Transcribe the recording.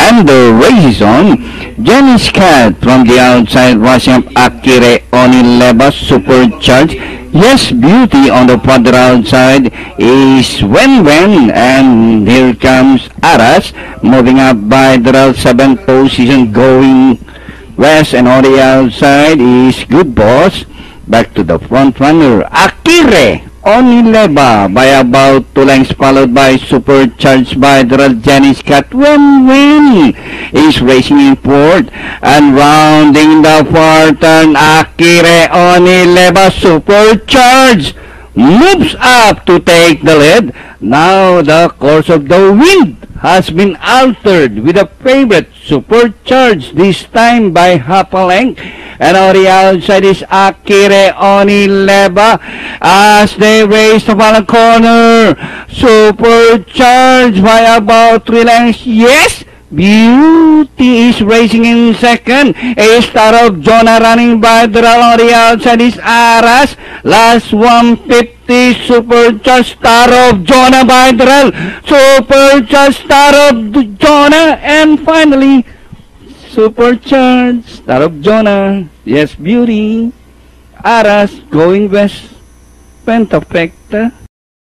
And the race is on. Jenny Scott from the outside, rushing up Akire Onileba, supercharged. Yes, Beauty on the further outside is Wen, and here comes Aras, moving up by the 7th position, going west, and on the outside is Good Boss. Back to the front runner, Akire Onileba by about 2 lengths, followed by supercharged by the Jenny Scott. Wen is racing in fourth, and rounding the far turn, Akire Onileba, supercharged, moves up to take the lead. Now the course of the wind has been altered with a favorite supercharged, this time by half a length. And on the outside is Akire Onileba as they race the final corner. Supercharged by about 3 lengths. Yes! Beauty is racing in second. A Star of Jonah running by the on the outside is Aras. Last 150, supercharged Star of Jonah by the supercharged Star of Jonah, and finally supercharged Star of Jonah. Yes, Beauty. Aras going west. Pentafecta.